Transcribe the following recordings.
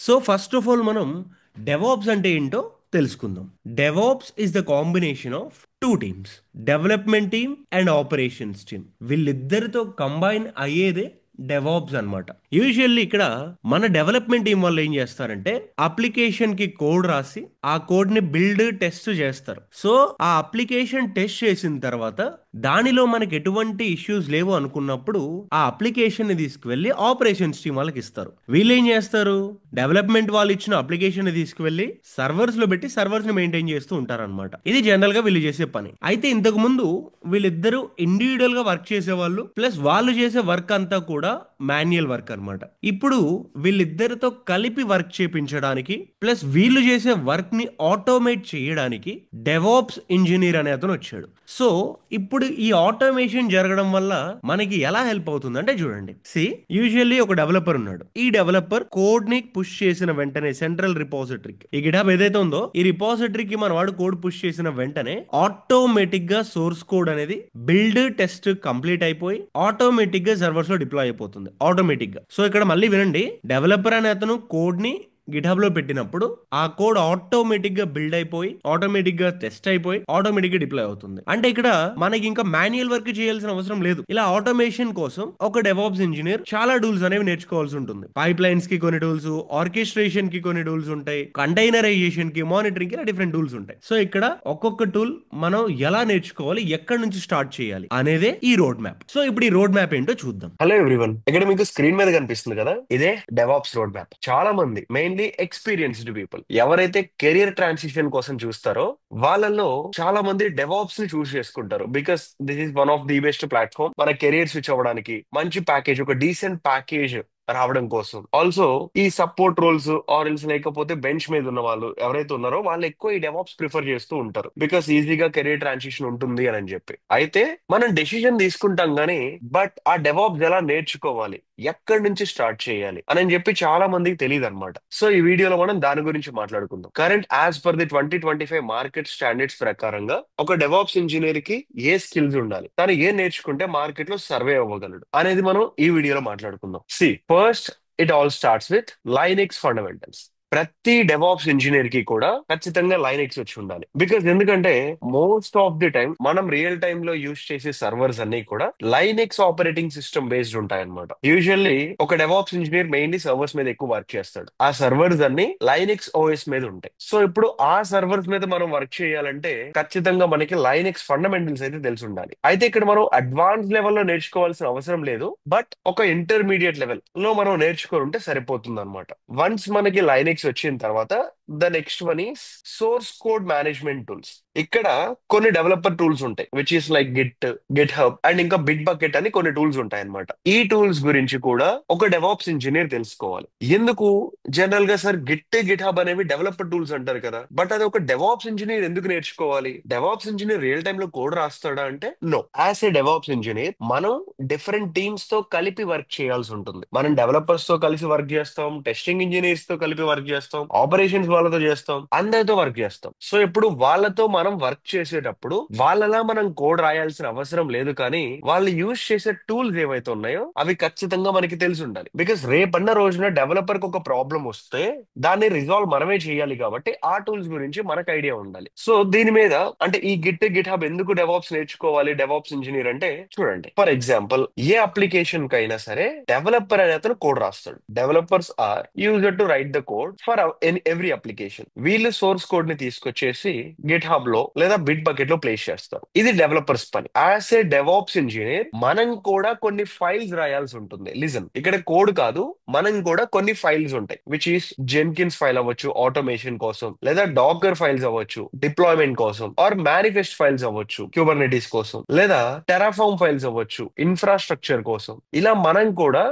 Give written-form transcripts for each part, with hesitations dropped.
So first of all మనం DevOps అంటే ఏంటో తెలుసుకుందాం. DevOps is the combination of two teams, development team and operations team. వీళ్ళిద్దరితో combine అయ్యేదే డెవాప్స్ అన్నమాట. యూజువల్లీ ఇక్కడ మన డెవలప్మెంట్ టీం వాళ్ళు ఏం చేస్తారంటే అప్లికేషన్ కి కోడ్ రాసి ఆ కోడ్ ని బిల్డ్ టెస్ట్ చేస్తారు. సో ఆ అప్లికేషన్ టెస్ట్ చేసిన తర్వాత దానిలో మనకి ఎటువంటి ఇష్యూస్ లేవు అనుకున్నప్పుడు ఆ అప్లికేషన్ ని తీసుకువెళ్ళి ఆపరేషన్స్ టీం వాళ్ళకి ఇస్తారు. వీళ్ళు ఏం చేస్తారు, డెవలప్మెంట్ వాళ్ళు ఇచ్చిన అప్లికేషన్ ని తీసుకువెళ్ళి సర్వర్స్ లో పెట్టి సర్వర్స్ ని మెయింటైన్ చేస్తూ ఉంటారన్నమాట. ఇది జనరల్ గా వీళ్ళు చేసే పని. అయితే ఇంతకు ముందు వీళ్ళిద్దరూ ఇండివిడువల్ గా వర్క్ చేసేవాళ్ళు, ప్లస్ వాళ్ళు చేసే వర్క్ అంతా కూడా మాన్యువల్ వర్క్ అన్నమాట. ఇప్పుడు వీళ్ళిద్దరితో కలిపి వర్క్ చేపించడానికి ప్లస్ వీళ్ళు చేసే వర్క్ ని ఆటోమేట్ చేయడానికి డెవాప్స్ ఇంజనీర్ అనే అతను వచ్చాడు. సో ఇప్పుడు ఈ ఆటోమేషన్ జరగడం వల్ల మనకి ఎలా హెల్ప్ అవుతుంది అంటే చూడండి, యూజువల్లీ ఒక డెవలపర్ ఉన్నాడు. ఈ డెవలపర్ కోడ్ ని పుష్ చేసిన వెంటనే సెంట్రల్ రిపోజిటరీకి, ఈ గిటాబ్ ఏదైతే ఉందో ఈ రిపోజిటరీకి మన వాడు కోడ్ పుష్ చేసిన వెంటనే ఆటోమేటిక్ గా సోర్స్ కోడ్ అనేది బిల్డ్ టెస్ట్ కంప్లీట్ అయిపోయి ఆటోమేటిక్ గా సర్వర్స్ లో డిప్లాయ్ అయిపోతుంది ఆటోమేటిక్ గా. సో ఇక్కడ మళ్ళీ వినండి, డెవలపర్ అనే అతను కోడ్ ని గిటాబ్ లో పెట్టినప్పుడు ఆ కోడ్ ఆటోమేటిక్ గా బిల్డ్ అయిపోయి ఆటోమేటిక్ గా టెస్ట్ అయిపోయి ఆటోమేటిక్ గా డిప్లాయ్ అవుతుంది. అంటే ఇక్కడ మనకి ఇంకా మాన్యువల్ వర్క్ చేయాల్సిన అవసరం లేదు. ఇలా ఆటోమేషన్ కోసం ఒక డెవాప్స్ ఇంజనీర్ చాలా టూల్స్ అనేవి నేర్చుకోవాల్సి ఉంటుంది. పైప్ లైన్స్ కి కొన్ని టూల్స్, ఆర్కెస్ట్రేషన్ కి కొన్ని టూల్స్ ఉంటాయి, కంటైనరైజేషన్ కి, మానిటరింగ్ కి డిఫరెంట్ టూల్స్ ఉంటాయి. సో ఇక్కడ ఒక్కొక్క టూల్ మనం ఎలా నేర్చుకోవాలి, ఎక్కడి నుంచి స్టార్ట్ చేయాలి అనేదే ఈ రోడ్ మ్యాప్. సో ఇప్పుడు ఈ రోడ్ మ్యాప్ ఏంటో చూద్దాం. హలో ఎవ్రీవన్, ఇక్కడ మీకు స్క్రీన్ మీద కనిపిస్తుంది కదా, ఇదే డెవాప్స్ రోడ్ మ్యాప్. చాలా మంది మెయిన్లీ ఎక్స్పీరియన్స్డ్ పీపుల్ ఎవరైతే కెరియర్ ట్రాన్సిషన్ కోసం చూస్తారో వాళ్ళల్లో చాలా మంది డెవాప్స్ ని చూస్ చేసుకుంటారు. Because this is one of the best platform మన కెరియర్ స్విచ్ అవ్వడానికి. మంచి ప్యాకేజ్, ఒక డీసెంట్ ప్యాకేజ్ రావడం కోసం. ఆల్సో ఈ సపోర్ట్ రోల్స్ ఆరెల్స్ లేకపోతే బెంచ్ మీద ఉన్న వాళ్ళు ఎవరైతే ఉన్నారో వాళ్ళు ఎక్కువ ఈ డెవాప్స్ ప్రిఫర్ చేస్తూ ఉంటారు. బికాస్ ఈజీగా కెరీర్ ట్రాన్సిషన్ ఉంటుంది అని చెప్పి. అయితే మనం డెసిషన్ తీసుకుంటాం గానీ, బట్ ఆ డెవాప్స్ ఎలా నేర్చుకోవాలి, ఎక్కడి నుంచి స్టార్ట్ చేయాలి అని చెప్పి చాలా మందికి తెలియదు అనమాట. సో ఈ వీడియోలో మనం దాని గురించి మాట్లాడుకుందాం. Current as per the 2025 market standards ప్రకారంగా ఒక డెవాప్స్ ఇంజనీర్ కి ఏ స్కిల్స్ ఉండాలి, తను ఏ నేర్చుకుంటే మార్కెట్ లో సర్వే అవ్వగలడు అనేది మనం ఈ వీడియోలో మాట్లాడుకుందాం. First, it all starts with Linux fundamentals. ప్రతి డెవాప్స్ ఇంజనీర్ కి కూడా ఖచ్చితంగా లైనెక్స్ వచ్చి ఉండాలి. బికాస్ ఎందుకంటే మోస్ట్ ఆఫ్ ది టైం మనం రియల్ టైమ్ లో యూజ్ చేసే సర్వర్స్ అన్ని కూడా లైనెక్స్ ఆపరేటింగ్ సిస్టమ్ బేస్డ్ ఉంటాయి అనమాట. యూజువల్లీ ఒక డెవాప్స్ ఇంజనీర్ మెయిన్లీ సర్వర్స్ మీద ఎక్కువ వర్క్ చేస్తాడు. ఆ సర్వర్స్ అన్ని లైనెక్స్ ఓఎస్ మీద ఉంటాయి. సో ఇప్పుడు ఆ సర్వర్స్ మీద మనం వర్క్ చేయాలంటే ఖచ్చితంగా మనకి లైనెక్స్ ఫండమెంటల్స్ అయితే తెలిసి ఉండాలి. అయితే ఇక్కడ మనం అడ్వాన్స్ లెవెల్లో నేర్చుకోవాల్సిన అవసరం లేదు, బట్ ఒక ఇంటర్మీడియట్ లెవెల్ లో మనం నేర్చుకొని ఉంటే సరిపోతుంది అనమాట. వన్స్ మనకి లైనెక్స్ వచ్చిన తర్వాత the next one is source code management tools. ఇక్కడ కొన్ని డెవలపర్ టూల్స్ ఉంటాయి, which is like Git hub and ఇంకా బిట్ బకెట్ అని కొన్ని టూల్స్ ఉంటాయి అనమాట. ఈ టూల్స్ గురించి కూడా ఒక డెవాప్స్ ఇంజనీర్ తెలుసుకోవాలి. ఎందుకు జనరల్ గా సార్ గిట్ హబ్ అనేవి డెవలపర్ టూల్స్ అంటారు కదా, బట్ అది ఒక డెవాప్స్ ఇంజనీర్ ఎందుకు నేర్చుకోవాలి? డెవాప్స్ ఇంజనీర్ రియల్ టైమ్ లో కోడ్ రాస్తాడా అంటే no. As a DevOps engineer మనం డిఫరెంట్ టీమ్స్ తో కలిపి వర్క్ చేయాల్సి ఉంటుంది. మనం డెవలపర్స్ తో కలిసి వర్క్ చేస్తాం, టెస్టింగ్ ఇంజనీర్స్ తో కలిపి వర్క్ చేస్తాం, ఆపరేషన్స్ వాళ్ళతో చేస్తాం, అందరితో వర్క్ చేస్తాం. సో ఇప్పుడు వాళ్ళతో మనం వర్క్ చేసేటప్పుడు వాళ్ళలా మనం కోడ్ రాయాల్సిన అవసరం లేదు, కానీ వాళ్ళు యూజ్ చేసే టూల్స్ ఏవైతే ఉన్నాయో అవి ఖచ్చితంగా మనకి తెలిసి ఉండాలి. బికాస్ రేపన్న రోజున డెవలపర్ కి ఒక ప్రాబ్లం వస్తే దాన్ని రిజాల్వ్ మనమే చేయాలి, కాబట్టి ఆ టూల్స్ గురించి మనకు ఐడియా ఉండాలి. సో దీని మీద అంటే ఈ గిట్ హబ్ ఎందుకు డెవాప్స్ నేర్చుకోవాలి డెవాప్స్ ఇంజనీర్ అంటే, చూడండి, ఫర్ ఎగ్జాంపుల్ ఏ అప్లికేషన్ కైనా సరే డెవలపర్ అనే అతను కోడ్ రాస్తాడు. Developers are user to right the code for every application. వీళ్ళు సోర్స్ కోడ్ ని తీసుకొచ్చేసి గిట్ హబ్ లో లేదా బిట్ బకెట్ లో ప్లేస్ చేస్తారు. ఇది డెవలపర్స్ పని. యాజ్ ఏ డెవాప్స్ ఇంజనీర్ మనం కూడా కొన్ని ఫైల్స్ రాయాల్సి ఉంటుంది. లిజన్, ఇక్కడ కోడ్ కాదు, మనం కూడా కొన్ని ఫైల్స్ ఉంటాయి, విచ్ ఈస్ జెన్కిన్స్ ఫైల్ అవ్వచ్చు ఆటోమేషన్ కోసం, లేదా డాకర్ ఫైల్స్ అవ్వచ్చు డిప్లాయ్మెంట్ కోసం, ఆర్ మేనిఫెస్ట్ ఫైల్స్ అవ్వచ్చు క్యూబర్నెటీస్ కోసం, లేదా టెరాఫార్మ్ ఫైల్స్ అవ్వచ్చు ఇన్ఫ్రాస్ట్రక్చర్ కోసం. ఇలా మనం కూడా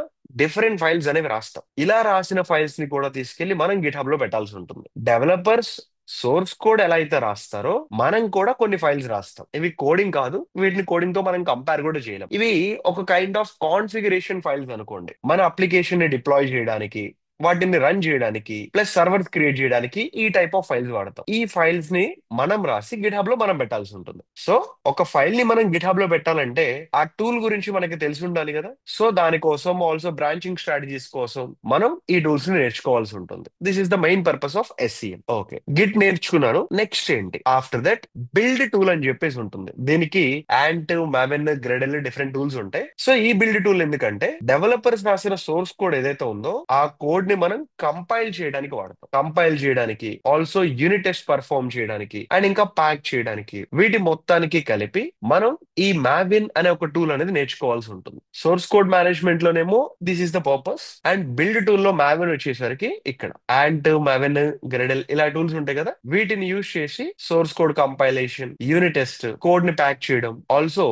డిఫరెంట్ ఫైల్స్ అనేవి రాస్తాం. ఇలా రాసిన ఫైల్స్ ని కూడా తీసుకెళ్లి మనం గిట్ హబ్ లో పెట్టాల్సి ఉంటుంది. డెవలపర్స్ సోర్స్ కోడ్ ఎలా అయితే రాస్తారో మనం కూడా కొన్ని ఫైల్స్ రాస్తాం. ఇవి కోడింగ్ కాదు, వీటిని కోడింగ్ తో మనం కంపేర్ కూడా చేయలేం. ఇవి ఒక కైండ్ ఆఫ్ కాన్ఫిగరేషన్ ఫైల్స్ అనుకోండి. మన అప్లికేషన్ ని డిప్లాయ్ చేయడానికి, వాటిని రన్ చేయడానికి ప్లస్ సర్వర్స్ క్రియేట్ చేయడానికి ఈ టైప్ ఆఫ్ ఫైల్స్ వాడతాం. ఈ ఫైల్స్ ని మనం రాసి గిట్ హబ్ లో మనం పెట్టాల్సి ఉంటుంది. సో ఒక ఫైల్ ని మనం గిట్ హబ్ లో పెట్టాలంటే ఆ టూల్ గురించి మనకి తెలిసి ఉండాలి కదా. సో దానికోసం ఆల్సో బ్రాంచింగ్ స్ట్రాటజీస్ కోసం మనం ఈ టూల్స్ ని నేర్చుకోవాల్సి ఉంటుంది. This is the main purpose of SCM. Okay, Git నేర్చుకున్నాను. నెక్స్ట్ ఏంటి ఆఫ్టర్ దట్? బిల్డ్ టూల్ అని చెప్పేసి ఉంటుంది. దీనికి యాంట్, మావెన్, గ్రెడెల్ డిఫరెంట్ టూల్స్ ఉంటాయి. సో ఈ బిల్డ్ టూల్ ఎందుకంటే డెవలపర్స్ రాసిన సోర్స్ కోడ్ ఏదైతే ఉందో ఆ కోడ్ ని మనం కంపైల్ చేయడానికి వాడతాం. కంపైల్ చేయడానికి, ఆల్సో యూనిట్ టెస్ట్ పర్ఫార్మ్ చేయడానికి, అండ్ ఇంకా ప్యాక్ చేయడానికి, వీటి మొత్తానికి కలిపి మనం ఈ మావిన్ అనే ఒక టూల్ అనేది నేర్చుకోవాల్సి ఉంటుంది. సోర్స్ కోడ్ మేనేజ్మెంట్ లోనేమో this is the purpose, and build tool లో మావిన్ వచ్చేసరికి ఇక్కడ యాంట్, మావిన్, గ్రెడెల్ ఇలా టూల్స్ ఉంటాయి కదా, వీటిని యూజ్ చేసి source code compilation, unit test, code ని ప్యాక్ చేయడం, ఆల్సో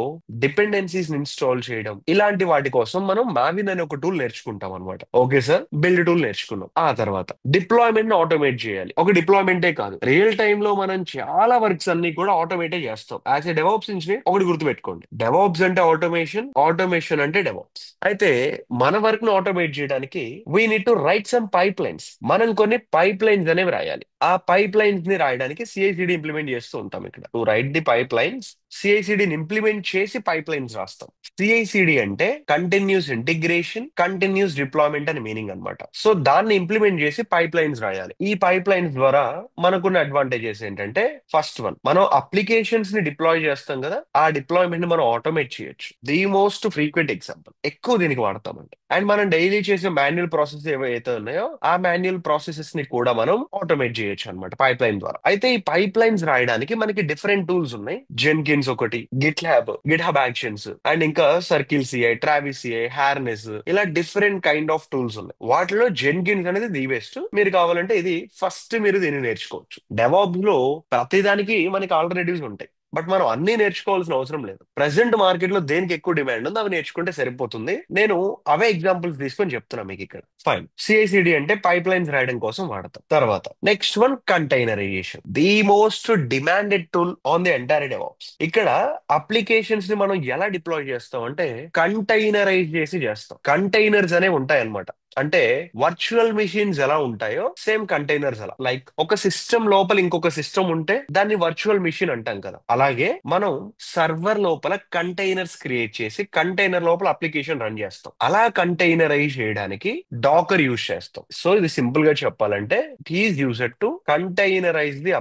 డిపెండెన్సీస్ ఇన్స్టాల్ చేయడం, ఇలాంటి వాటి కోసం మనం మావిన్ అనే ఒక టూల్ నేర్చుకుంటాం అనమాట. ఓకే సార్, బిల్డ్ టూల్ నేర్చుకున్నాం. ఆ తర్వాత డిప్లాయ్మెంట్ ని ఆటోమేట్ చేయాలి. ఒక డిప్లాయ్మెంటే కాదు, రియల్ టైమ్ లో మనం చాలా వర్క్స్ అన్ని కూడా ఆటోమేటే చేస్తాం. యాజ్ ఎ డెవాప్స్ ఇంజనీర్ ఒకటి గుర్తుపెట్టుకోండి, డెవాప్స్ అంటే ఆటోమేషన్, ఆటోమేషన్ అంటే డెవాప్స్. అయితే మన వర్క్ ను ఆటోమేట్ చేయడానికి we need to write some pipe lines. మనం కొన్ని పైప్ లైన్స్ అనేవి రాయాలి. ఆ పైప్ లైన్స్ ని రాయడానికి CI/CD ఇంప్లిమెంట్ చేస్తూ ఉంటాం. ఇక్కడ to write the pipelines, CI/CDని ఇంప్లిమెంట్ చేసి పైప్ లైన్స్ రాస్తాం. CI/CD అంటే కంటిన్యూస్ ఇంటిగ్రేషన్, కంటిన్యూస్ డిప్లాయ్మెంట్ అని మీనింగ్ అన్నమాట. సో దాన్ని ఇంప్లిమెంట్ చేసి పైప్ లైన్స్ రాయాలి. ఈ పైప్ లైన్స్ ద్వారా మనకున్న అడ్వాంటేజెస్ ఏంటంటే, ఫస్ట్ వన్, మనం అప్లికేషన్స్ ని డిప్లాయ్ చేస్తాం కదా, ఆ డిప్లాయ్మెంట్ ని మనం ఆటోమేట్ చేయొచ్చు. ది మోస్ట్ ఫ్రీక్వెంట్ ఎగ్జాంపుల్, ఎక్కువ దీనికి వాడతామండి. అండ్ మనం డైలీ చేసే మాన్యువల్ ప్రాసెస్ ఏవైతే ఉన్నాయో ఆ మాన్యువల్ ప్రాసెసెస్ ని కూడా మనం ఆటోమేట్ చేయొచ్చు అనమాట పైప్ లైన్ ద్వారా. అయితే ఈ పైప్ లైన్స్ రాయడానికి మనకి డిఫరెంట్ టూల్స్ ఉన్నాయి. జెన్కిన్స్ ఒకటి, గిట్ హబ్ యాక్షన్స్, అండ్ ఇంకా circle CI, Travis CI, harness, ఇలా డిఫరెంట్ కైండ్ ఆఫ్ టూల్స్ ఉన్నాయి. వాటిలో జెన్కిన్స్ అనేది ది బెస్ట్. మీరు కావాలంటే ఇది ఫస్ట్ మీరు దీన్ని నేర్చుకోవచ్చు. డెవాప్స్ లో ప్రతిదానికి మనకి ఆల్టర్నేటివ్స్ ఉంటాయి, బట్ మనం అన్ని నేర్చుకోవాల్సిన అవసరం లేదు. ప్రెసెంట్ మార్కెట్ లో దేనికి ఎక్కువ డిమాండ్ ఉందో అవి నేర్చుకుంటే సరిపోతుంది. నేను అవే ఎగ్జాంపుల్స్ తీసుకొని చెప్తున్నా మీకు ఇక్కడ. ఫైన్, CI/CD అంటే పైప్ లైన్స్ రాయడం కోసం వాడతాం. తర్వాత next one, containerization, the most demanded tool on the entire DevOps. ఇక్కడ అప్లికేషన్స్ ని మనం ఎలా డిప్లాయ్ చేస్తాం అంటే కంటైనరైజ్ చేసి చేస్తాం. కంటైనర్స్ అనేవి ఉంటాయి అన్నమాట. అంటే వర్చువల్ మిషన్స్ ఎలా ఉంటాయో సేమ్ కంటైనర్స్ అలా. లైక్ ఒక సిస్టమ్ లోపల ఇంకొక సిస్టమ్ ఉంటే దాన్ని వర్చువల్ మిషన్ అంటాం కదా, అలాగే మనం సర్వర్ లోపల కంటైనర్స్ క్రియేట్ చేసి కంటైనర్ లోపల అప్లికేషన్ రన్ చేస్తాం. అలా కంటైనరైజ్ చేయడానికి డాకర్ యూజ్ చేస్తాం. సో ఇది సింపుల్ గా చెప్పాలంటే it is used to containerize the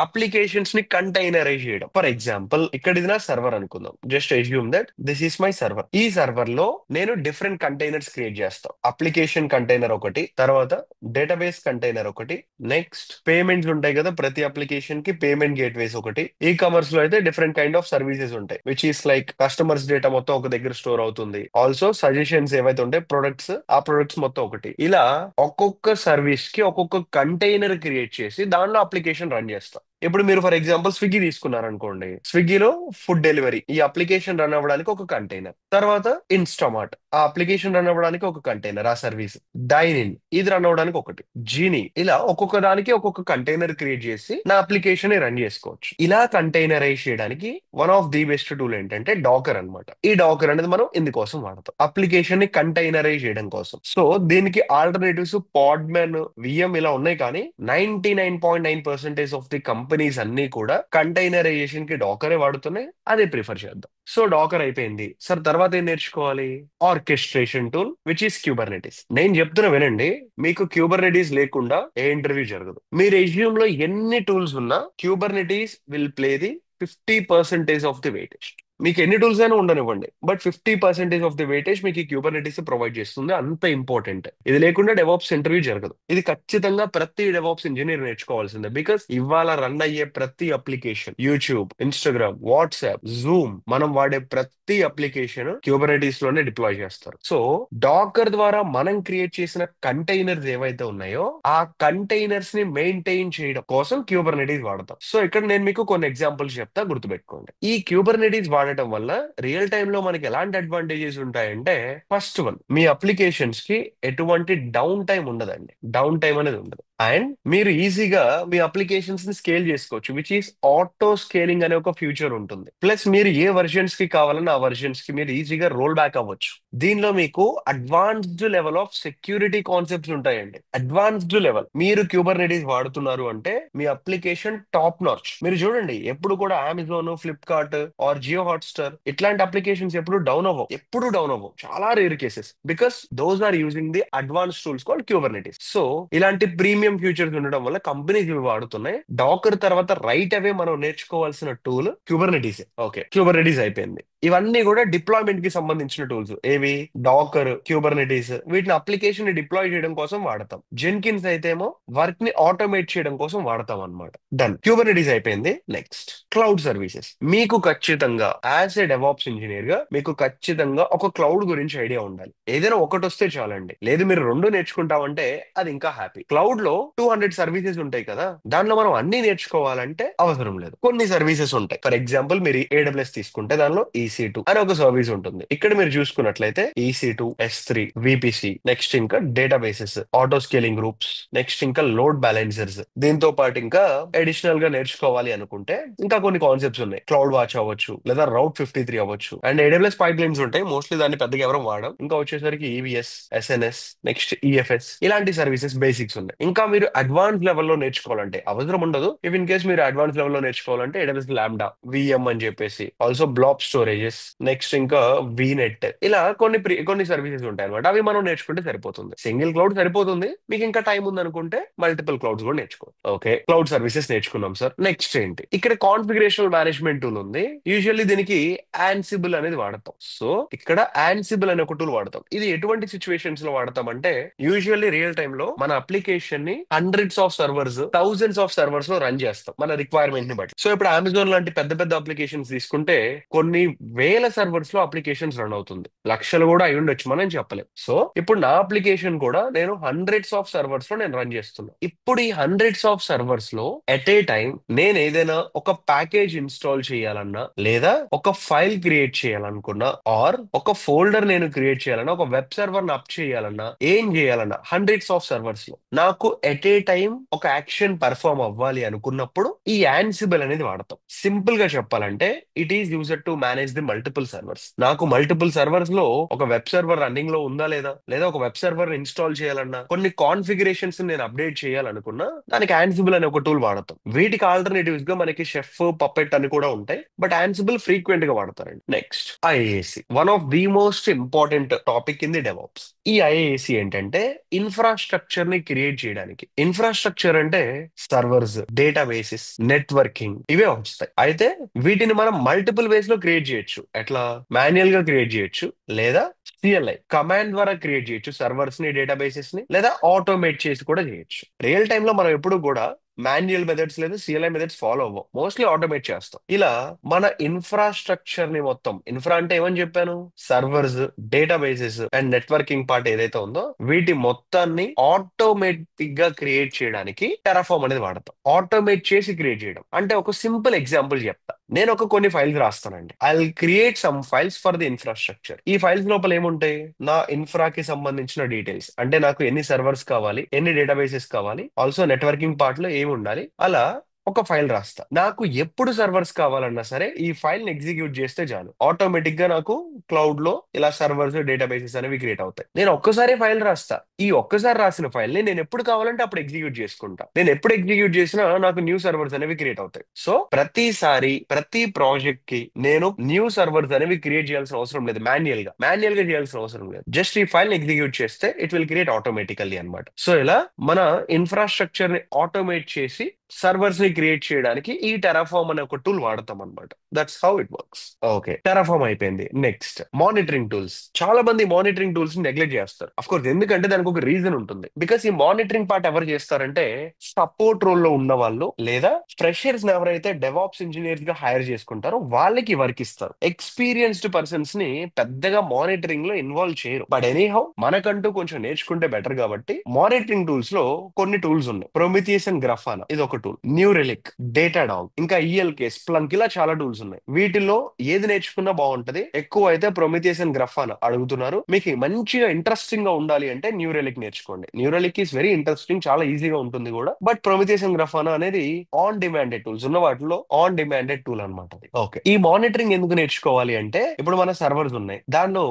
applications ని కంటైనరైజ్ చేయడం. ఫర్ ఎగ్జాంపుల్ ఇక్కడ ఇది నా సర్వర్ అనుకుందాం. Just assume that this is my server. ఈ సర్వర్ లో నేను డిఫరెంట్ కంటైనర్స్ క్రియేట్ చేస్తాను. అప్లికేషన్ కంటైనర్ ఒకటి, తర్వాత డేటాబేస్ కంటైనర్ ఒకటి, నెక్స్ట్ పేమెంట్స్ ఉంటాయి కదా, ప్రతి అప్లికేషన్ కి పేమెంట్ గేట్వేస్ ఒకటి. ఈ కామర్స్ లో అయితే డిఫరెంట్ కైండ్ ఆఫ్ సర్వీసెస్ ఉంటాయి, which is like customers data మొత్తం ఒక దగ్గర స్టోర్ అవుతుంది. ఆల్సో సజెషన్స్ ఏవైతే ఉంటాయి ప్రొడక్ట్స్, ఆ ప్రొడక్ట్స్ మొత్తం ఒకటి. ఇలా ఒక్కొక్క సర్వీస్ కి ఒక్కొక్క కంటైనర్ క్రియేట్ చేసి దానిలో అప్లికేషన్ రన్ చేస్తాం. ఇప్పుడు మీరు ఫర్ ఎగ్జాంపుల్ స్విగ్గీ తీసుకున్నారనుకోండి, స్విగ్గీలో ఫుడ్ డెలివరీ ఈ అప్లికేషన్ రన్ అవ్వడానికి ఒక కంటైనర్. తర్వాత ఇన్స్టామార్ట్, ఆ అప్లికేషన్ రన్ అవ్వడానికి ఒక కంటైనర్, ఆ సర్వీస్. డైన్ ఇన్, ఇది రన్ అవ్వడానికి ఒకటి. జీనీ, ఇలా ఒక్కొక్క దానికి ఒక్కొక్క కంటైనర్ క్రియేట్ చేసి నా అప్లికేషన్ రన్ చేసుకోవచ్చు. ఇలా కంటైనరైజ్ చేయడానికి one of the best tool ఏంటంటే డాకర్ అన్నమాట. ఈ డాకర్ అనేది మనం ఇందుకోసం వాడతాం, అప్లికేషన్ ని కంటైనరైజ్ చేయడం కోసం. సో దీనికి ఆల్టర్నేటివ్స్ పాడ్మెన్, VM ఇలా ఉన్నాయి, కానీ 99.9% ఆఫ్ ది కంపెనీస్ అన్ని కూడా కంటైనరైజేషన్ కి డాకరే వాడుతున్నాయి. అదే ప్రిఫర్ చేద్దాం. సో డాకర్ అయిపోయింది సార్, తర్వాత ఏం నేర్చుకోవాలి? Orchestration tool which is Kubernetes. నేను చెప్తున్నా వినండి, మీకు క్యూబర్నెటిస్ లేకుండా ఏ ఇంటర్వ్యూ జరగదు. మీ రెజ్యూమ్ లో ఎన్ని టూల్స్ ఉన్నా Kubernetes will play the 50% of the weightage. మీకు ఎన్ని టూల్స్ అయినా ఉండనివ్వండి, బట్ 50% ఆఫ్ ది వెయిటేజ్ మీకు క్యూబర్నెటిస్ ప్రొవైడ్ చేస్తుంది. అంత ఇంపార్టెంట్. ఇది లేకుండా డెవాప్స్ ఇంటర్వ్యూ జరగదు. ఇది ఖచ్చితంగా ప్రతి డెవాప్స్ ఇంజనీర్ నేర్చుకోవాల్సిందే. బికాస్ ఇవాళ రన్ అయ్యే ప్రతి application, YouTube, Instagram, WhatsApp, Zoom, మనం వాడే ప్రతి అప్లికేషన్ క్యూబర్నెటిస్ లోనే డిప్లాయ్ చేస్తారు. సో డాకర్ ద్వారా మనం క్రియేట్ చేసిన కంటైనర్స్ ఏవైతే ఉన్నాయో ఆ కంటైనర్స్ ని మెయింటైన్ చేయడం కోసం క్యూబర్నెటిస్ వాడతాం. సో ఇక్కడ నేను మీకు కొన్ని ఎగ్జాంపుల్స్ చెప్తా, గుర్తుపెట్టుకోండి. ఈ క్యూబర్నెటిస్ వాడడం వాడటం వల్ల రియల్ టైమ్ లో మనకి ఎలాంటి అడ్వాంటేజెస్ ఉంటాయంటే, ఫస్ట్ వన్, మీ అప్లికేషన్స్ కి ఎటువంటి డౌన్ టైం ఉండదండి. డౌన్ టైం అనేది ఉండదు. అండ్ మీరు ఈజీగా మీ అప్లికేషన్స్ ని స్కేల్ చేసుకోవచ్చు, విచ్ ఈస్ ఆటో స్కేలింగ్ అనే ఒక ఫ్యూచర్ ఉంటుంది. ప్లస్ మీరు ఏ వర్జన్స్ కి కావాలన్నా ఆ వర్జన్స్ కి మీరు ఈజీగా రోల్ బ్యాక్ అవ్వచ్చు. దీనిలో మీకు advanced level of security concepts ఉంటాయండి. Advanced level. మీరు క్యూబర్నెటీస్ వాడుతున్నారు అంటే మీ అప్లికేషన్ టాప్ నాచ్. మీరు చూడండి, ఎప్పుడు కూడా అమెజాన్, ఫ్లిప్కార్ట్ ఆర్ జియో హాట్స్టార్ ఇట్లాంటి అప్లికేషన్స్ ఎప్పుడు డౌన్ అవ్వవు. ఎప్పుడు డౌన్ అవ్వవు. చాలా rare cases, because those are using the advance tools called Kubernetes. So ఇలాంటి ప్రీమియం ఫీచర్స్ ఉండడం వల్ల కంపెనీస్ ఇవి వాడుతున్నాయి. డాకర్ తర్వాత రైట్ అవే మనం నేర్చుకోవాల్సిన టూల్ క్యూబర్నెటీస్. ఓకే, క్యూబర్నెటీస్ అయిపోయింది. ఇవన్నీ కూడా డిప్లాయ్మెంట్ కి సంబంధించిన టూల్స్. ఏవి? Docker, Kubernetes. వీటిని అప్లికేషన్ ని డిప్లాయ్ చేయడం కోసం వాడతాం. జెన్కిన్స్ అయితేమో వర్క్ ని ఆటోమేట్ చేయడం కోసం వాడతాం అన్నమాట. డన్, క్యూబర్నెటీస్ అయిపోయింది. Next, cloud services. మీకు ఖచ్చితంగా యాజ్ ఏ డెవాప్స్ ఇంజనీర్ గా మీకు ఖచ్చితంగా ఒక క్లౌడ్ గురించి ఐడియా ఉండాలి. ఏదైనా ఒకటి వస్తే చాలండి. లేదు మీరు రెండు నేర్చుకుంటామంటే అది ఇంకా హ్యాపీ. క్లౌడ్ లో 200 సర్వీసెస్ ఉంటాయి కదా, దానిలో మనం అన్ని నేర్చుకోవాలంటే అవసరం లేదు. కొన్ని సర్వీసెస్ ఉంటాయి. ఫర్ ఎగ్జాంపుల్ మీరు ఏడబ్ల్యూఎస్ తీసుకుంటే దానిలో EC2 అని ఒక సర్వీస్ ఉంటుంది. ఇక్కడ మీరు చూసుకున్నట్లయితే EC2, S3, VPC, నెక్స్ట్ ఇంకా databases, auto scaling groups, next ఇంకా లోడ్ బ్యాలెన్సర్స్. దీంతో పాటు ఇంకా అడిషనల్ గా నేర్చుకోవాలి అనుకుంటే ఇంకా కొన్ని కాన్సెప్ట్స్ ఉన్నాయి. క్లౌడ్ వాచ్ అవ్వచ్చు, లేదా రౌట్ 53 అవ్వచ్చు. అండ్ AWS పైప్ లైన్స్ ఉంటాయి. మోస్ట్లీ దాన్ని పెద్దగా ఎవరు వాడడం. ఇంకా వచ్చేసరికి EVS, SNS, నెక్స్ట్ EFS, ఇలాంటి సర్వీసెస్ బేసిక్స్ ఉన్నాయి. ఇంకా మీరు అడ్వాన్స్ లెవెల్లో నేర్చుకోవాలంటే అవసరం ఉండదు. ఇఫ్ ఇన్ కేస్ మీరు అడ్వాన్స్ లెవెల్లో నేర్చుకోవాలంటే AWS లాంబ్డా, VM అని చెప్పేసి, ఆల్సో బ్లాబ్ స్టోరేజెస్, నెక్స్ట్ ఇంకా VNet, ఇలా కొన్ని సర్వీసెస్ ఉంటాయి అనమాట. అవి మనం నేర్చుకుంటే సరిపోతుంది. సింగిల్ క్లౌడ్ సరిపోతుంది. మీకు ఇంకా టైం ఉంది అనుకుంటే మల్టిపుల్ క్లౌడ్స్ కూడా నేర్చుకో. ఓకే, క్లౌడ్ సర్వీసెస్ నేర్చుకున్నాం సార్. నెక్స్ట్ ఏంటి? ఇక్కడ కాన్ఫిగరేషన్ మేనేజ్మెంట్ టూల్ ఉంది. యూజువల్లీ దీనికి యాన్సిబుల్ అనేది వాడతాం. సో ఇక్కడ యాన్సిబుల్ అనే ఒక టూల్ వాడతాం. ఇది ఎటువంటి సిచ్యువేషన్స్ లో వాడతాం అంటే, యూజువల్లీ రియల్ టైమ్ లో మన అప్లికేషన్ ని hundreds of servers, thousands of servers లో రన్ చేస్తాం మన రిక్వైర్మెంట్ ని బట్టి. సో ఇప్పుడు అమెజాన్ లాంటి పెద్ద పెద్ద అప్లికేషన్స్ తీసుకుంటే కొన్ని వేల సర్వర్స్ లో అప్లికేషన్స్ రన్ అవుతుంది. లక్షలు కూడా అయి ఉండొచ్చు, మనం చెప్పలేం. సో ఇప్పుడు నా అప్లికేషన్ కూడా నేను హండ్రెడ్స్ ఆఫ్ సర్వర్స్ లో నేను రన్ చేస్తున్నా. ఇప్పుడు ఈ హండ్రెడ్స్ ఆఫ్ సర్వర్స్ లో ఎట్ ఏ టైం నేను ఏదైనా ఒక ప్యాకేజ్ ఇన్స్టాల్ చేయాలన్నా, లేదా ఒక ఫైల్ క్రియేట్ చేయాలనుకున్నా, ఆర్ ఒక ఫోల్డర్ నేను క్రియేట్ చేయాలన్నా, ఒక వెబ్ సర్వర్ అప్ చేయాలన్నా, ఏం చేయాలన్నా హండ్రెడ్స్ ఆఫ్ సర్వర్స్ లో నాకు ఎట్ ఏ టైం ఒక యాక్షన్ పర్ఫార్మ్ అవ్వాలి అనుకున్నప్పుడు ఈ యాన్సిబుల్ అనేది వాడతాం. సింపుల్ గా చెప్పాలంటే it is used to manage the multiple servers. నాకు మల్టిపుల్ సర్వర్స్ లో ఒక వెబ్ సర్వర్ రన్నింగ్ లో ఉందా లేదా, లేదా ఒక వెబ్ సర్వర్ ఇన్స్టాల్ చేయాలన్నా, కొన్ని కాన్ఫిగరేషన్స్ నేను అప్డేట్ చేయాలనుకున్నా, దానికి యాన్సిబుల్ అనే ఒక టూల్ వాడతాం. వీటికి ఆల్టర్నేటివ్స్ గా మనకి షెఫ్, పప్పెట్ అని కూడా ఉంటాయి. బట్ యాన్సిబుల్ ఫ్రీక్వెంట్ గా వాడతారండి. Next, IAC, one of the most important topic in the DevOps. ఈ IAC ఏంటంటే ఇన్ఫ్రాస్ట్రక్చర్ ని క్రియేట్ చేయడానికి. ఇన్ఫ్రాస్ట్రక్చర్ అంటే సర్వర్స్, డేటాబేసెస్, నెట్వర్కింగ్, ఇవే వస్తాయి. అయితే వీటిని మనం మల్టిపుల్ వేస్ లో క్రియేట్ చేయొచ్చు. ఎట్లా? మాన్యువల్ గా క్రియేట్ చేయొచ్చు, లేదా CLI కమాండ్ ద్వారా క్రియేట్ చేయొచ్చు సర్వర్స్ ని, డేటాబేసెస్ ని, లేదా ఆటోమేట్ చేసి కూడా చేయొచ్చు. రియల్ టైమ్ లో మనం ఎప్పుడు కూడా మాన్యువల్ మెథడ్స్ లేదా CLI మెథడ్స్ ఫాలో అవ్వం. మోస్ట్లీ ఆటోమేట్ చేస్తాం. ఇలా మన ఇన్ఫ్రాస్ట్రక్చర్ ని మొత్తం, ఇన్ఫ్రా అంటే ఏమని చెప్పాను? Servers, databases and networking part ఏదైతే ఉందో వీటి మొత్తాన్ని ఆటోమేటిక్ గా క్రియేట్ చేయడానికి టెరాఫార్మ్ అనేది వాడతాం. ఆటోమేట్ చేసి క్రియేట్ చేయడం అంటే, ఒక సింపుల్ ఎగ్జాంపుల్ చెప్తా. నేను కొన్ని ఫైల్స్ రాస్తానండి. I will create some files for the infrastructure. ఈ ఫైల్స్ లోపల ఏముంటాయి? నా ఇన్ఫ్రాకి సంబంధించిన డీటెయిల్స్, అంటే నాకు ఎన్ని సర్వర్స్ కావాలి, ఎన్ని డేటాబేసెస్ కావాలి, ఆల్సో నెట్వర్కింగ్ పార్ట్ లో ఏమి ఉండాలి, అలా ఒక ఫైల్ రాస్తా. నాకు ఎప్పుడు సర్వర్స్ కావాలన్నా సరే ఈ ఫైల్ ని ఎగ్జిక్యూట్ చేస్తే చాలు, ఆటోమేటిక్ గా నాకు క్లౌడ్ లో ఇలా సర్వర్స్, డేటాబేసెస్ అనేవి క్రియేట్ అవుతాయి. నేను ఒక్కసారి ఫైల్ రాస్తా. ఈ ఒక్కసారి రాసిన ఫైల్ ని నేను ఎప్పుడు కావాలంటే అప్పుడు ఎగ్జిక్యూట్ చేసుకుంటా. నేను ఎప్పుడు ఎగ్జిక్యూట్ చేసినా నాకు న్యూ సర్వర్స్ అనేవి క్రియేట్ అవుతాయి. సో ప్రతిసారి ప్రతి ప్రాజెక్ట్ కి నేను న్యూ సర్వర్స్ అనేవి క్రియేట్ చేయాల్సిన అవసరం లేదు. మాన్యువల్ గా చేయాల్సిన అవసరం లేదు. జస్ట్ ఈ ఫైల్ ని ఎగ్జిక్యూట్ చేస్తే ఇట్ విల్ క్రియేట్ ఆటోమేటికల్లీ అన్నమాట. సో ఇలా మన ఇన్ఫ్రాస్ట్రక్చర్ ని ఆటోమేట్ చేసి సర్వర్స్ ని క్రియేట్ చేయడానికి ఈ టెరాఫార్మ్ అనే ఒక టూల్ వాడతాం అనమాట. That's how it works. Okay, Terraform అయిపోయింది. Next, monitoring tools. చాలా మంది మానిటరింగ్ టూల్స్ ని నెగ్లెక్ట్ చేస్తారు. అఫ్ కోర్స్, ఎందుకంటే దానికి ఒక రీజన్ ఉంటుంది. బికాస్ ఈ మానిటరింగ్ పార్ట్ ఎవరు చేస్తారంటే సపోర్ట్ రోల్ లో ఉన్న వాళ్ళు, లేదా ఫ్రెషర్స్ ఎవరైతే డెవాప్స్ ఇంజనీర్స్ గా హైర్ చేసుకుంటారో వాళ్ళకి వర్క్ ఇస్తారు. ఎక్స్పీరియన్స్డ్ పర్సన్స్ ని పెద్దగా మానిటరింగ్ లో ఇన్వాల్వ్ చేయరు. బట్ ఎనీహౌ మనకంటూ కొంచెం నేర్చుకుంటే బెటర్ కాబట్టి మానిటరింగ్ టూల్స్ లో కొన్ని టూల్స్ ఉన్నాయి. ప్రొమిథియస్ అండ్ గ్రాఫానా, ఇది ఒక tool, new relic, data dog, ఇంకా ఈఎల్కే, స్ప్లంక్, ఇలా చాలా టూల్స్ ఉన్నాయి. వీటిల్లో ఏది నేర్చుకున్నా బాగుంటది. ఎక్కువ అయితే ప్రొమిథియస్ అండ్ గ్రాఫానా అడుగుతున్నారు. మీకు మంచిగా ఇంట్రెస్టింగ్ గా ఉండాలి అంటే న్యూ రిలిక్ నేర్చుకోండి. New relic is very interesting, చాలా ఈజీగా ఉంటుంది కూడా. బట్ ప్రొమిథియస్ అండ్ గ్రాఫానా అనేది ఆన్ డిమాండెడ్ టూల్స్ ఉన్న వాటిలో ఆన్ డిమాండెడ్ టూల్ అనమాట. ఓకే, ఈ మానిటరింగ్ ఎందుకు నేర్చుకోవాలి అంటే ఇప్పుడు మన సర్వర్స్ ఉన్నాయి, దానిలో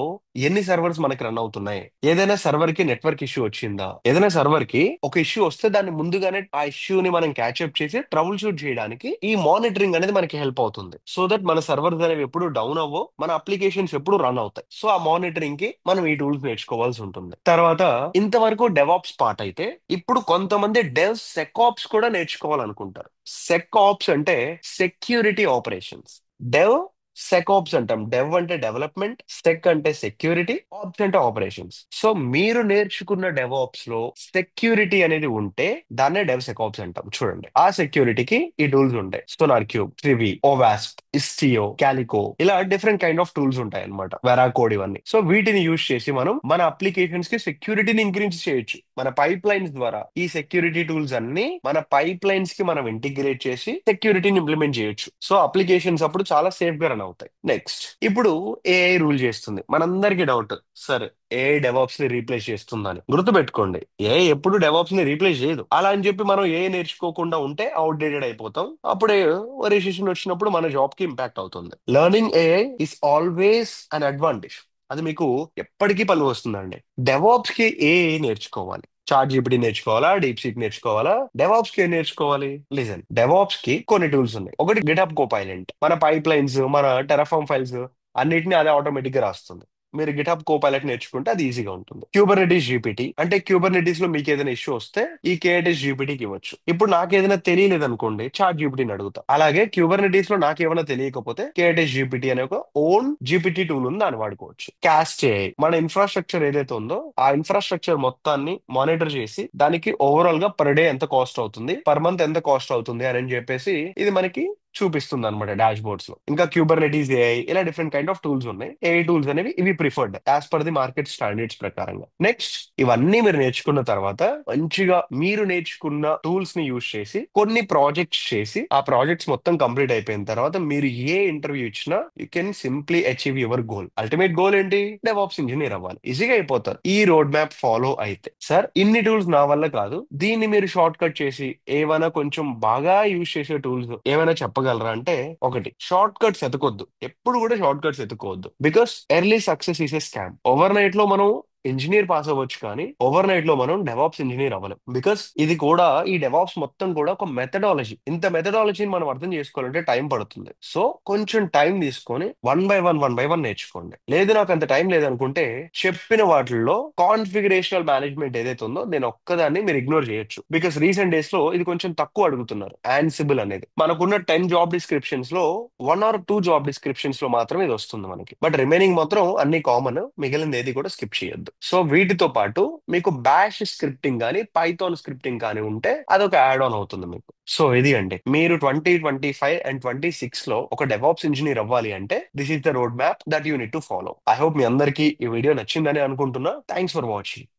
ఎన్ని సర్వర్స్ మనకి రన్ అవుతున్నాయి, ఏదైనా సర్వర్ కి నెట్వర్క్ ఇష్యూ వచ్చిందా, ఏదైనా సర్వర్ కి ఒక ఇష్యూ వస్తే దాన్ని ముందుగానే ఆ ఇష్యూని మనం క్యాచ్అప్ చేసి ట్రబుల్ షూట్ చేయడానికి ఈ మానిటరింగ్ అనేది మనకి హెల్ప్ అవుతుంది. సో దట్ మన సర్వర్స్ అనేవి ఎప్పుడు డౌన్ అవ్వవు, మన అప్లికేషన్స్ ఎప్పుడు రన్ అవుతాయి. సో ఆ మానిటరింగ్ కి మనం ఈ టూల్స్ నేర్చుకోవాల్సి ఉంటుంది. తర్వాత ఇంతవరకు డెవాప్స్ పార్ట్ అయితే, ఇప్పుడు కొంతమంది డెవ్ సెకాప్స్ కూడా నేర్చుకోవాలనుకుంటారు. సెకాప్స్ అంటే సెక్యూరిటీ ఆపరేషన్స్. డెవ్ సెకాప్స్ అంటాం. డెవ్ అంటే డెవలప్మెంట్, సెక్ అంటే సెక్యూరిటీ, ఆప్స్ అంటే ఆపరేషన్స్. సో మీరు నేర్చుకున్న డెవాప్స్ లో సెక్యూరిటీ అనేది ఉంటే దాన్నే డెవ్ సెకాప్స్ అంటాం. చూడండి, ఆ సెక్యూరిటీకి ఈ టూల్స్ ఉంటాయి. సోనార్ క్యూబ్, ట్రివి, ఓవాస్ప్, ఇస్టియో, క్యాలికో, ఇలా డిఫరెంట్ కైండ్ ఆఫ్ టూల్స్ ఉంటాయి అనమాట. వెరాకోడ్, ఇవన్నీ. సో వీటిని యూజ్ చేసి మనం మన అప్లికేషన్స్ కి సెక్యూరిటీని ఇంక్రీజ్ చేయొచ్చు. మన పైప్ లైన్స్ ద్వారా ఈ సెక్యూరిటీ టూల్స్ అన్ని మన పైప్ లైన్స్ కి మనం ఇంటిగ్రేట్ చేసి సెక్యూరిటీని ఇంప్లిమెంట్ చేయొచ్చు. సో అప్లికేషన్స్ అప్పుడు చాలా సేఫ్ గా రన్ అవుతాయి. నెక్స్ట్, ఇప్పుడు ఏఐ రూల్ చేస్తుంది. మనందరికీ డౌట్, సరే ఏఐ డెవాప్స్ ని రీప్లేస్ చేస్తుందని. గుర్తుపెట్టుకోండి, ఏఐ ఎప్పుడు డెవాప్స్ ని రీప్లేస్ చేయదు. అలా అని చెప్పి మనం ఏఐ నేర్చుకోకుండా ఉంటే అవుట్డేటెడ్ అయిపోతాం. అప్పుడే రిసెషన్ వచ్చినప్పుడు మన జాబ్ కి ఇంపాక్ట్ అవుతుంది. Learning AI is always an advantage. అది మీకు ఎప్పటికీ పని వస్తుందండి. డెవాప్స్ కి ఏఐ నేర్చుకోవాలి. చాట్ జీపీటీ నేర్చుకోవాలా, డీప్ సీక్ నేర్చుకోవాలా, డెవాప్స్ కి ఏం నేర్చుకోవాలి? లిజన్, డెవాప్స్ కి కొన్ని టూల్స్ ఉన్నాయి. ఒకటి గిటప్ కోపైలెంట్, మన పైప్ లైన్స్, మన టెరాఫామ్ ఫైల్స్ అన్నిటిని అదే ఆటోమేటిక్ గా రాస్తుంది. మీరు గిటప్ కోపైలట్ నేర్చుకుంటే అది ఈజీగా ఉంటుంది. క్యూబర్నెటీస్ జీపీటీ అంటే క్యూబర్నెటీస్ లో మీకు ఏదైనా ఇష్యూ వస్తే ఈ కేఎటిఎస్ జీపీటీకి ఇవ్వచ్చు. ఇప్పుడు నాకు ఏదైనా తెలియలేదు అనుకోండి, చాట్ జీపీటీని అడుగుతా. అలాగే క్యూబర్నెటీస్ లో నాకు ఏమైనా తెలియకపోతే కేఎటిఎస్ జీపీటీ అనే ఒక ఓన్ జీపీటీ టూల్ ఉంది, దాన్ని వాడుకోవచ్చు. క్యాస్ట్ ఏఐ మన ఇన్ఫ్రాస్ట్రక్చర్ ఏదైతే ఉందో ఆ ఇన్ఫ్రాస్ట్రక్చర్ మొత్తాన్ని మానిటర్ చేసి దానికి ఓవరాల్ గా పర్ డే ఎంత కాస్ట్ అవుతుంది, పర్ మంత్ ఎంత కాస్ట్ అవుతుంది అని చెప్పేసి ఇది మనకి చూపిస్తుంది అనమాట డాష్ బోర్డ్స్ లో. ఇంకా క్యూబర్నెటీస్ ఏఐ, ఇలా డిఫరెంట్ కైండ్ ఆఫ్ టూల్స్ ఉన్నాయి. ఏఐ టూల్స్ అనేవి ఇవి preferred as per the market standards ప్రకారంగా. నెక్స్ట్, ఇవన్నీ మీరు నేర్చుకున్న తర్వాత మంచిగా మీరు నేర్చుకున్న టూల్స్ ని యూజ్ చేసి కొన్ని ప్రాజెక్ట్స్ చేసి ఆ ప్రాజెక్ట్స్ మొత్తం కంప్లీట్ అయిపోయిన తర్వాత మీరు ఏ ఇంటర్వ్యూ ఇచ్చినా you can simply achieve your goal. Ultimate goal ఏంటి? డెవాప్స్ ఇంజనీర్ అవ్వాలి. ఈజీగా అయిపోతారు ఈ రోడ్ మ్యాప్ ఫాలో అయితే. సార్ ఇన్ని టూల్స్ నా వల్ల కాదు, దీన్ని మీరు షార్ట్ కట్ చేసి ఏమైనా కొంచెం బాగా యూజ్ చేసే టూల్స్ ఏమైనా చెప్పగలరా అంటే, ఒకటి, షార్ట్ కట్స్ ఎతకొద్దు. ఎప్పుడు కూడా షార్ట్ కట్స్ ఎత్తుకోవద్దు. Because early success is a scam. Overnight లో మనం ఇంజనీర్ పాస్ అవ్వచ్చు, కానీ ఓవర్ నైట్ లో మనం డెవాప్స్ ఇంజనీర్ అవ్వలేం. బికాస్ ఇది కూడా, ఈ డెవాప్స్ మొత్తం కూడా ఒక మెథడాలజీ. ఇంత మెథడాలజీని మనం అర్థం చేసుకోవాలంటే టైం పడుతుంది. సో కొంచెం టైం తీసుకొని వన్ బై వన్ నేర్చుకోండి. లేదు నాకు అంత టైం లేదనుకుంటే చెప్పిన వాటిల్లో కాన్ఫిగరేషనల్ మేనేజ్మెంట్ ఏదైతే ఉందో నేను ఒక్కదాన్ని మీరు ఇగ్నోర్ చేయొచ్చు. బికాస్ రీసెంట్ డేస్ లో ఇది కొంచెం తక్కువ అడుగుతున్నారు. యాన్సిబుల్ అనేది మనకున్న 10 జాబ్ డిస్క్రిప్షన్స్ లో 1 or 2 జాబ్ డిస్క్రిప్షన్స్ లో మాత్రం ఇది వస్తుంది మనకి. బట్ రిమైనింగ్ మాత్రం అన్ని కామన్, మిగిలిన ఏది కూడా స్కిప్ చేయొద్దు. సో వీటితో పాటు మీకు బ్యాష్ స్క్రిప్టింగ్ కానీ పైథాన్ స్క్రిప్టింగ్ కానీ ఉంటే అదొక యాడ్ ఆన్ అవుతుంది మీకు. సో ఇది అండి, మీరు 2025 అండ్ 2026 లో ఒక డెవాప్స్ ఇంజనీర్ అవ్వాలి అంటే this is the roadmap that you need to follow. I hope మీ అందరికీ ఈ వీడియో నచ్చిందని అనుకుంటున్నా. Thanks for watching.